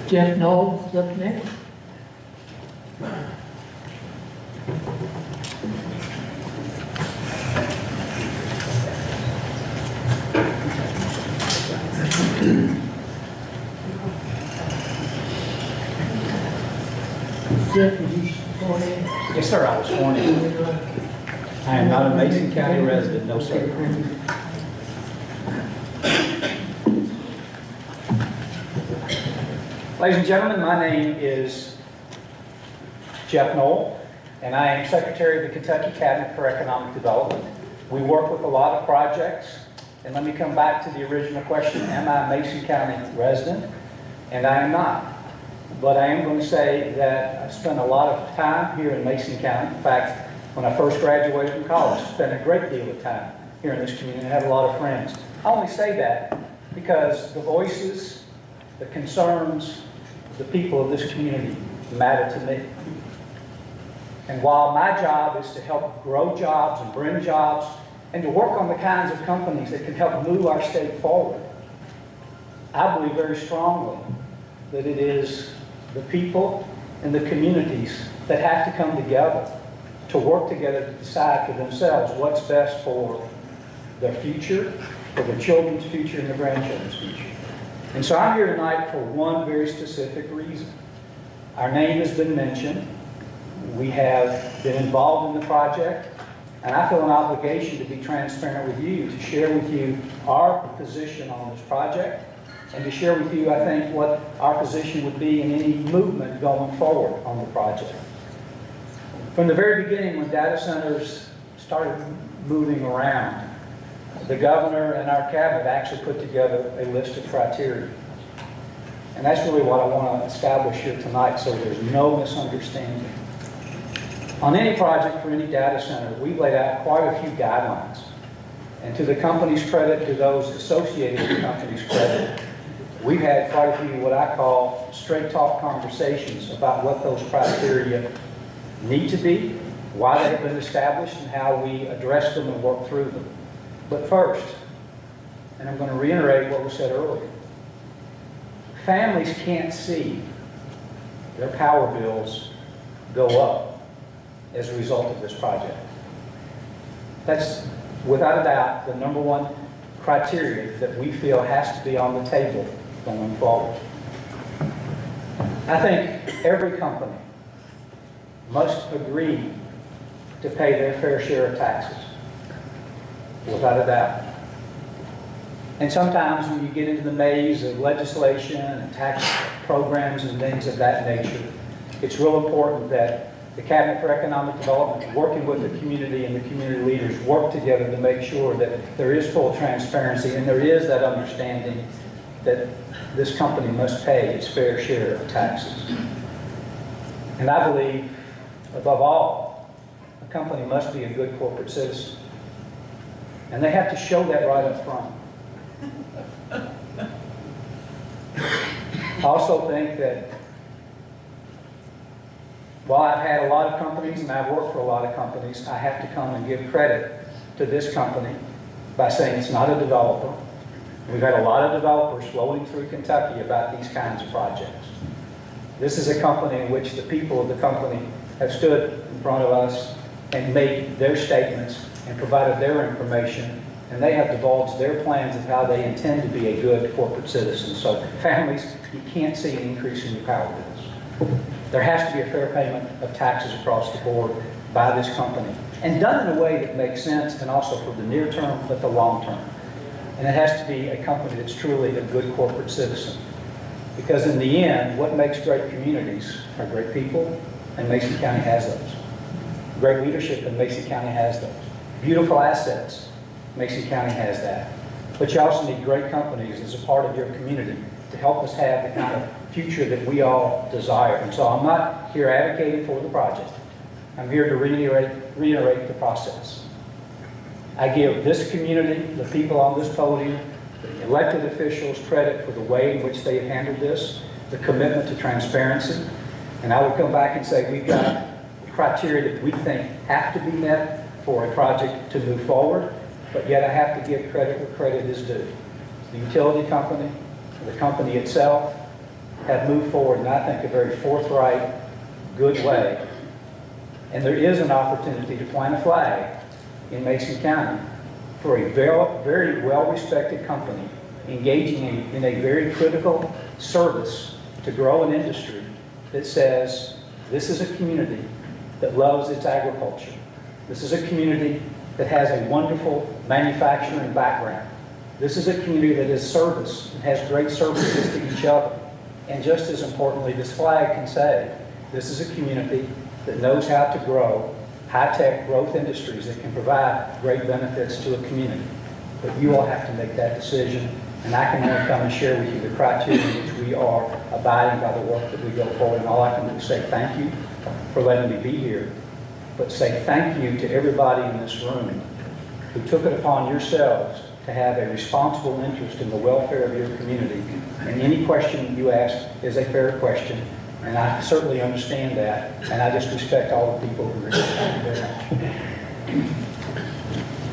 Jeff Noel is up next. Jeff, did you sworn in? Yes, sir, I was sworn in. I am not a Mason County resident, no, sir. Ladies and gentlemen, my name is Jeff Noel, and I am Secretary of the Kentucky Cabinet for Economic Development. We work with a lot of projects, and let me come back to the original question, am I a Mason County resident? And I am not. But I am going to say that I've spent a lot of time here in Mason County. In fact, when I first graduated from college, I spent a great deal of time here in this community and have a lot of friends. I only say that because the voices, the concerns, the people of this community matter to me. And while my job is to help grow jobs and bring jobs and to work on the kinds of companies that can help move our state forward, I believe very strongly that it is the people and the communities that have to come together to work together to decide for themselves what's best for their future, for their children's future and their grandchildren's future. And so I'm here tonight for one very specific reason. Our name has been mentioned. We have been involved in the project, and I feel an obligation to be transparent with you, to share with you our position on this project, and to share with you, I think, what our position would be in any movement going forward on the project. From the very beginning, when data centers started moving around, the governor and our cabinet actually put together a list of criteria. And that's really what I want to establish here tonight, so there's no misunderstanding. On any project for any data center, we've laid out quite a few guidelines. And to the company's credit, to those associated with the company's credit, we've had quite a few what I call straight talk conversations about what those criteria need to be, why they have been established, and how we address them and work through them. But first, and I'm going to reiterate what was said earlier, families can't see their power bills go up as a result of this project. That's, without a doubt, the number one criteria that we feel has to be on the table going forward. I think every company must agree to pay their fair share of taxes, without a doubt. And sometimes when you get into the maze of legislation and tax programs and things of that nature, it's real important that the Cabinet for Economic Development, working with the community and the community leaders, work together to make sure that there is full transparency and there is that understanding that this company must pay its fair share of taxes. And I believe, above all, a company must be a good corporate citizen. And they have to show that right up front. I also think that while I've had a lot of companies and I've worked for a lot of companies, I have to come and give credit to this company by saying it's not a developer. We've had a lot of developers flowing through Kentucky about these kinds of projects. This is a company in which the people of the company have stood in front of us and made their statements and provided their information, and they have divulged their plans of how they intend to be a good corporate citizen. So families, you can't see an increase in your power bills. There has to be a fair payment of taxes across the board by this company, and done in a way that makes sense, and also for the near term, but the long term. And it has to be a company that's truly a good corporate citizen. Because in the end, what makes great communities are great people, and Mason County has those. Great leadership, and Mason County has those. Beautiful assets, Mason County has that. But you also need great companies as a part of your community to help us have the kind of future that we all desire. And so I'm not here advocating for the project. I'm here to reiterate the process. I give this community, the people on this podium, the elected officials credit for the way in which they have handled this, the commitment to transparency. And I would come back and say we've got criteria that we think have to be met for a project to move forward, but yet I have to give credit where credit is due. the utility company, the company itself, have moved forward in, I think, a very forthright, good way. And there is an opportunity to plant a flag in Mason County for a very well-respected company engaging in a very critical service to grow an industry that says this is a community that loves its agriculture. This is a community that has a wonderful manufacturing background. This is a community that is service and has great services to each other. And just as importantly, this flag can say, this is a community that knows how to grow high-tech growth industries that can provide great benefits to a community. But you all have to make that decision, and I can only come and share with you the criteria in which we are abiding by the work that we go forward. And all I can do is say thank you for letting me be here, but say thank you to everybody in this room who took it upon yourselves to have a responsible interest in the welfare of your community. And any question you ask is a fair question, and I certainly understand that, and I just respect all the people who respond. Thank you very much.